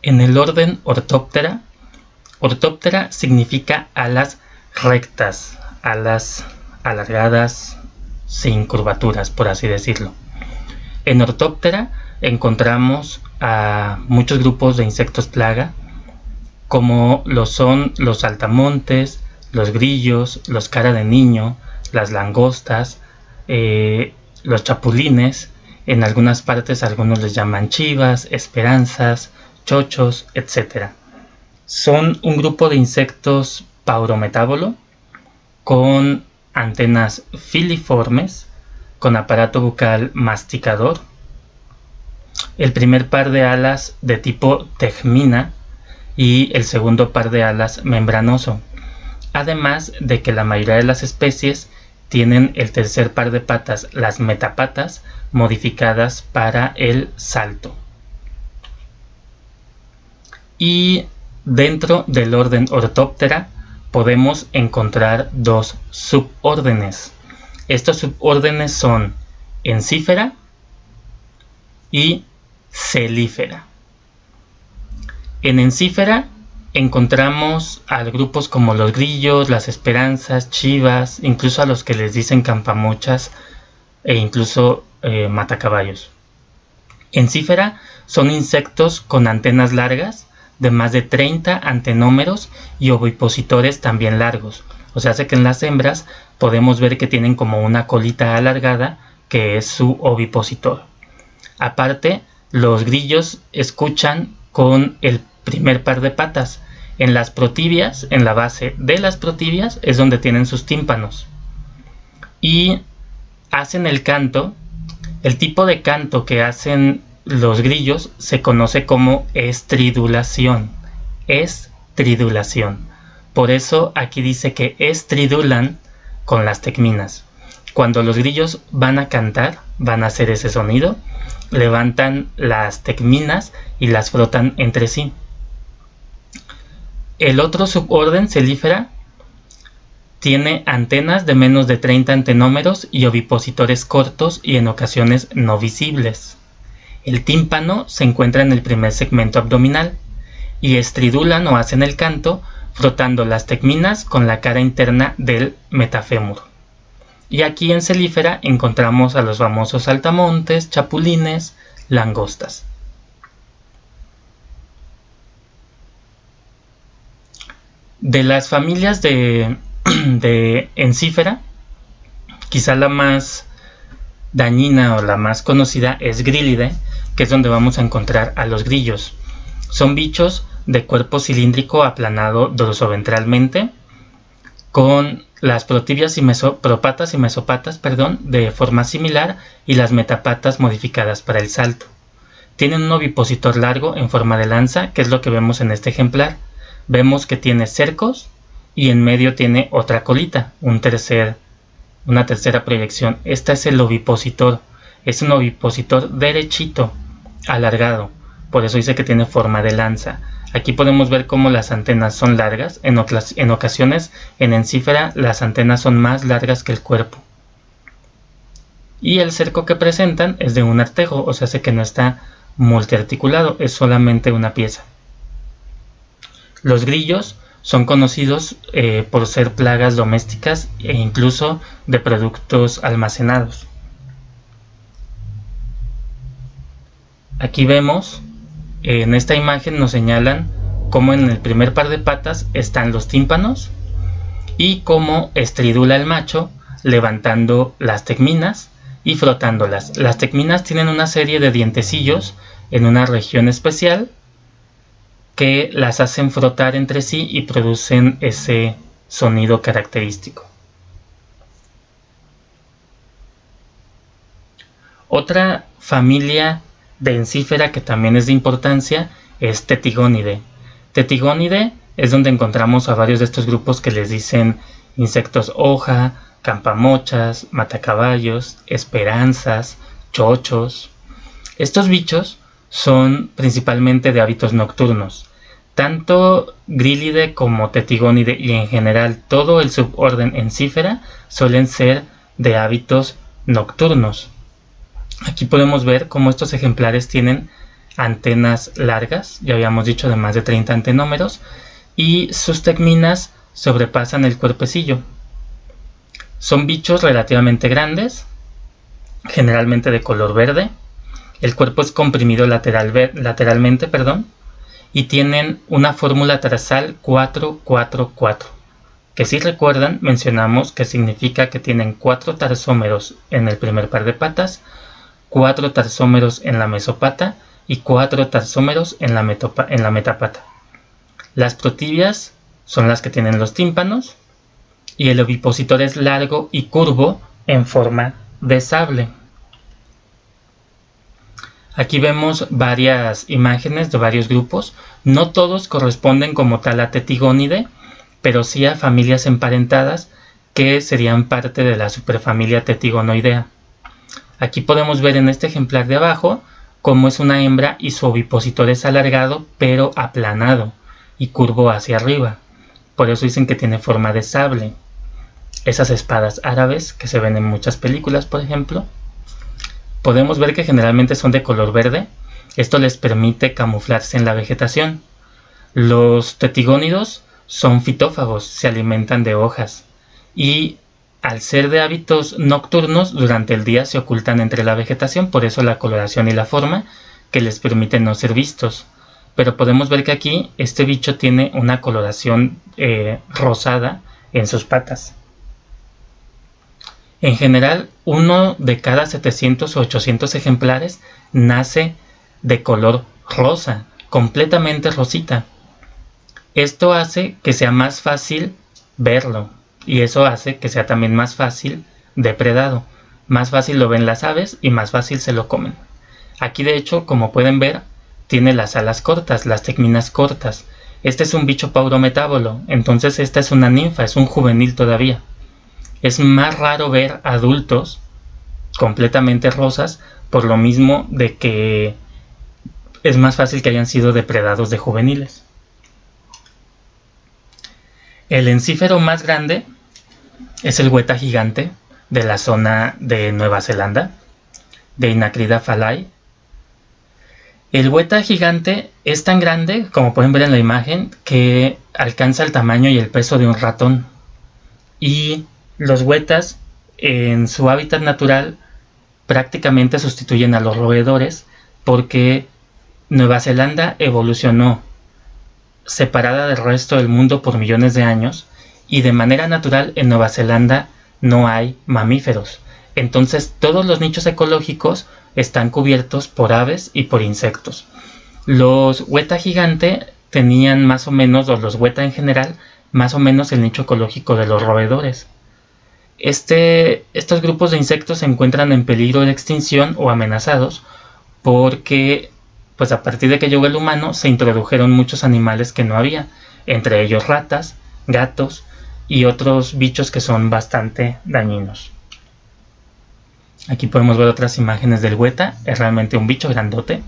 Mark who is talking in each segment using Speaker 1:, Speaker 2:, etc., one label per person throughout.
Speaker 1: En el orden Orthoptera, Orthoptera significa alas rectas, alas alargadas, sin curvaturas, por así decirlo. En Orthoptera encontramos a muchos grupos de insectos plaga, como lo son los saltamontes, los grillos, los cara de niño, las langostas, los chapulines. En algunas partes algunos les llaman chivas, esperanzas, chochos, etc. Son un grupo de insectos paurometábolo con antenas filiformes, con aparato bucal masticador, el primer par de alas de tipo tegmina y el segundo par de alas membranoso, además de que la mayoría de las especies tienen el tercer par de patas, las metapatas, modificadas para el salto. Y dentro del orden Orthoptera podemos encontrar dos subórdenes. Estos subórdenes son Encífera y Celífera. En Encífera encontramos a grupos como los grillos, las esperanzas, chivas, incluso a los que les dicen campamochas e incluso matacaballos. Encífera son insectos con antenas largas de más de 30 antenómeros y ovipositores también largos. O sea, hace que en las hembras podemos ver que tienen como una colita alargada que es su ovipositor. Aparte, los grillos escuchan con el primer par de patas. En las protibias, en la base de las protibias, es donde tienen sus tímpanos. Y hacen el canto. El tipo de canto que hacen los grillos se conoce como estridulación. Estridulación. Por eso aquí dice que estridulan con las tegminas. Cuando los grillos van a cantar, van a hacer ese sonido, levantan las tegminas y las frotan entre sí. El otro suborden, Celífera, tiene antenas de menos de 30 antenómeros y ovipositores cortos y en ocasiones no visibles. El tímpano se encuentra en el primer segmento abdominal y estridulan o hacen el canto frotando las tegminas con la cara interna del metafémur. Y aquí en Celífera encontramos a los famosos saltamontes, chapulines, langostas. De las familias de Encífera, quizá la más dañina o la más conocida es Grylidae, que es donde vamos a encontrar a los grillos. Son bichos de cuerpo cilíndrico aplanado dorsoventralmente, con las protibias y propatas y mesopatas, de forma similar, y las metapatas modificadas para el salto. Tienen un ovipositor largo en forma de lanza, que es lo que vemos en este ejemplar. Vemos que tiene cercos y en medio tiene otra colita, una tercera proyección. Esta es el ovipositor. Es un ovipositor derechito, alargado. Por eso dice que tiene forma de lanza. Aquí podemos ver cómo las antenas son largas. En ocasiones en Encífera las antenas son más largas que el cuerpo. Y el cerco que presentan es de un artejo, o sea, hace que no está multiarticulado, es solamente una pieza. Los grillos son conocidos por ser plagas domésticas e incluso de productos almacenados. Aquí vemos, en esta imagen nos señalan cómo en el primer par de patas están los tímpanos y cómo estridula el macho levantando las tegminas y frotándolas. Las tegminas tienen una serie de dientecillos en una región especial que las hacen frotar entre sí y producen ese sonido característico. Otra familia de Encífera que también es de importancia es Tetigonidae. Tetigonidae es donde encontramos a varios de estos grupos que les dicen insectos hoja, campamochas, matacaballos, esperanzas, chochos. Estos bichos son principalmente de hábitos nocturnos. Tanto Grylidae como Tetigonidae y en general todo el suborden Encífera suelen ser de hábitos nocturnos. Aquí podemos ver cómo estos ejemplares tienen antenas largas, ya habíamos dicho de más de 30 antenómeros, y sus tegminas sobrepasan el cuerpecillo. Son bichos relativamente grandes, generalmente de color verde. El cuerpo es comprimido lateralmente, y tienen una fórmula tarsal 4-4-4, que si recuerdan mencionamos que significa que tienen 4 tarsómeros en el primer par de patas, 4 tarsómeros en la mesopata y 4 tarsómeros en la metapata. Las protibias son las que tienen los tímpanos, y el ovipositor es largo y curvo en forma de sable. Aquí vemos varias imágenes de varios grupos. No todos corresponden como tal a Tetigonidae, pero sí a familias emparentadas que serían parte de la superfamilia Tetigonoidea. Aquí podemos ver en este ejemplar de abajo cómo es una hembra y su ovipositor es alargado pero aplanado y curvo hacia arriba. Por eso dicen que tiene forma de sable. Esas espadas árabes que se ven en muchas películas, por ejemplo. Podemos ver que generalmente son de color verde. Esto les permite camuflarse en la vegetación. Los tetigónidos son fitófagos, se alimentan de hojas. Y al ser de hábitos nocturnos, durante el día se ocultan entre la vegetación, por eso la coloración y la forma que les permite no ser vistos. Pero podemos ver que aquí este bicho tiene una coloración rosada en sus patas. En general, uno de cada 700 o 800 ejemplares nace de color rosa, completamente rosita. Esto hace que sea más fácil verlo, y eso hace que sea también más fácil depredado. Más fácil lo ven las aves y más fácil se lo comen. Aquí de hecho, como pueden ver, tiene las alas cortas, las tegminas cortas. Este es un bicho paurometábolo, entonces esta es una ninfa, es un juvenil todavía. Es más raro ver adultos completamente rosas, por lo mismo de que es más fácil que hayan sido depredados de juveniles. El encífero más grande es el hueta gigante de la zona de Nueva Zelanda, de Inacrida falae. El hueta gigante es tan grande, como pueden ver en la imagen, que alcanza el tamaño y el peso de un ratón. Y los huetas, en su hábitat natural, prácticamente sustituyen a los roedores, porque Nueva Zelanda evolucionó separada del resto del mundo por millones de años, y de manera natural en Nueva Zelanda no hay mamíferos. Entonces todos los nichos ecológicos están cubiertos por aves y por insectos. Los hueta gigante tenían más o menos, o los hueta en general, más o menos el nicho ecológico de los roedores. Estos grupos de insectos se encuentran en peligro de extinción o amenazados porque, pues a partir de que llegó el humano, se introdujeron muchos animales que no había, entre ellos ratas, gatos y otros bichos que son bastante dañinos. Aquí podemos ver otras imágenes del hueta, es realmente un bicho grandote,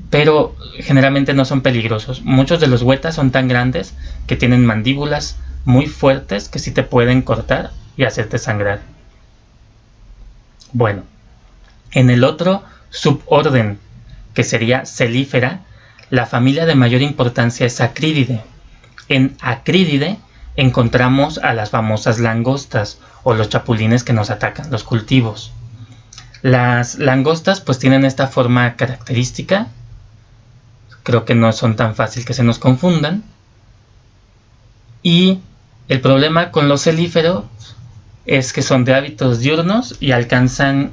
Speaker 1: pero generalmente no son peligrosos. Muchos de los huetas son tan grandes que tienen mandíbulas muy fuertes que sí te pueden cortar y hacerte sangrar. Bueno, en el otro suborden, que sería Celífera, la familia de mayor importancia es Acrididae. En Acrididae encontramos a las famosas langostas o los chapulines que nos atacan los cultivos. Las langostas pues tienen esta forma característica, creo que no son tan fácil que se nos confundan, y el problema con los celíferos es que son de hábitos diurnos y alcanzan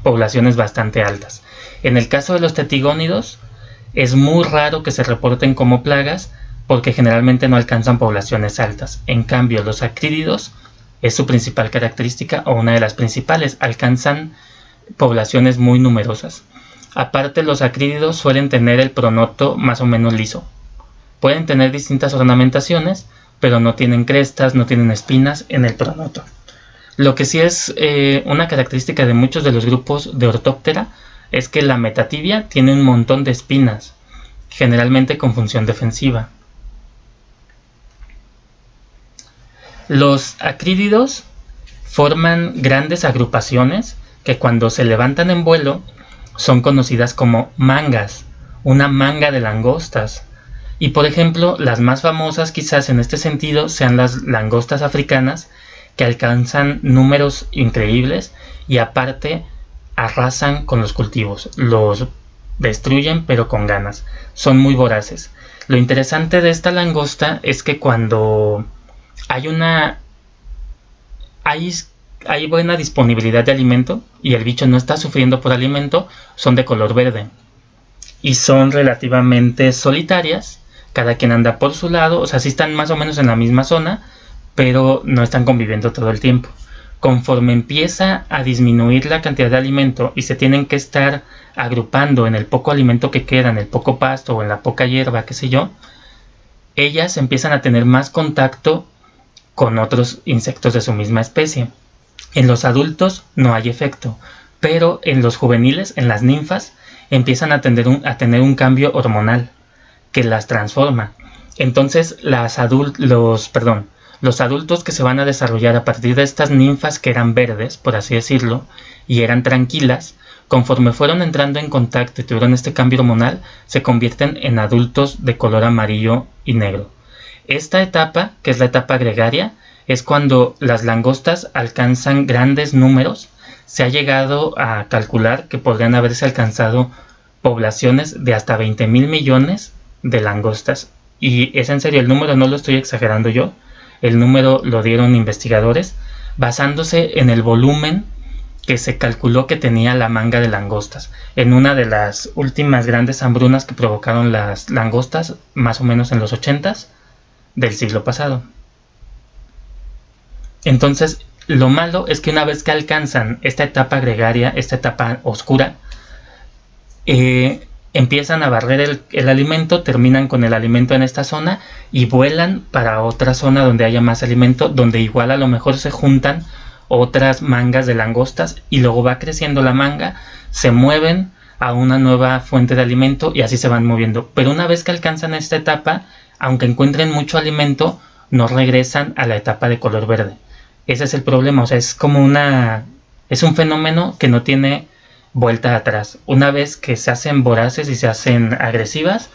Speaker 1: poblaciones bastante altas. En el caso de los tetigónidos es muy raro que se reporten como plagas porque generalmente no alcanzan poblaciones altas. En cambio, los acrídidos es su principal característica, o una de las principales, alcanzan poblaciones muy numerosas. Aparte, los acrídidos suelen tener el pronoto más o menos liso. Pueden tener distintas ornamentaciones, pero no tienen crestas, no tienen espinas en el pronoto. Lo que sí es una característica de muchos de los grupos de Orthoptera es que la metatibia tiene un montón de espinas, generalmente con función defensiva. Los acrídidos forman grandes agrupaciones que cuando se levantan en vuelo son conocidas como mangas, una manga de langostas. Y por ejemplo, las más famosas quizás en este sentido sean las langostas africanas, que alcanzan números increíbles y aparte arrasan con los cultivos, los destruyen pero con ganas, son muy voraces. Lo interesante de esta langosta es que cuando hay hay buena disponibilidad de alimento y el bicho no está sufriendo por alimento, son de color verde y son relativamente solitarias, cada quien anda por su lado, o sea, sí están más o menos en la misma zona, pero no están conviviendo todo el tiempo. Conforme empieza a disminuir la cantidad de alimento y se tienen que estar agrupando en el poco alimento que queda, en el poco pasto o en la poca hierba, qué sé yo, ellas empiezan a tener más contacto con otros insectos de su misma especie. En los adultos no hay efecto, pero en los juveniles, en las ninfas, empiezan a tener un cambio hormonal que las transforma. Entonces los adultos que se van a desarrollar a partir de estas ninfas que eran verdes, por así decirlo, y eran tranquilas, conforme fueron entrando en contacto y tuvieron este cambio hormonal, se convierten en adultos de color amarillo y negro. Esta etapa, que es la etapa gregaria, es cuando las langostas alcanzan grandes números. Se ha llegado a calcular que podrían haberse alcanzado poblaciones de hasta 20.000 millones de langostas. Y es en serio, el número no lo estoy exagerando yo, el número lo dieron investigadores basándose en el volumen que se calculó que tenía la manga de langostas en una de las últimas grandes hambrunas que provocaron las langostas, más o menos en los 80s del siglo pasado. Entonces, lo malo es que una vez que alcanzan esta etapa gregaria, esta etapa oscura, empiezan a barrer el alimento, terminan con el alimento en esta zona y vuelan para otra zona donde haya más alimento, donde igual a lo mejor se juntan otras mangas de langostas y luego va creciendo la manga, se mueven a una nueva fuente de alimento y así se van moviendo. Pero una vez que alcanzan esta etapa, aunque encuentren mucho alimento, no regresan a la etapa de color verde. Ese es el problema, o sea, es un fenómeno que no tiene vuelta atrás. Una vez que se hacen voraces y se hacen agresivas,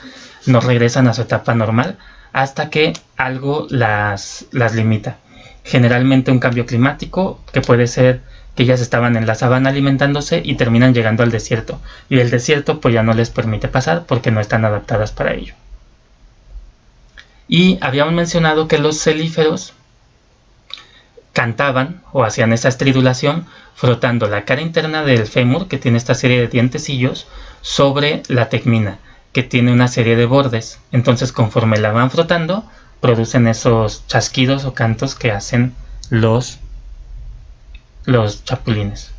Speaker 1: no regresan a su etapa normal hasta que algo las limita. Generalmente un cambio climático, que puede ser que ellas estaban en la sabana alimentándose y terminan llegando al desierto. Y el desierto pues ya no les permite pasar porque no están adaptadas para ello. Y habíamos mencionado que los celíferos cantaban o hacían esa estridulación frotando la cara interna del fémur, que tiene esta serie de dientecillos, sobre la tecmina, que tiene una serie de bordes. Entonces, conforme la van frotando, producen esos chasquidos o cantos que hacen los chapulines.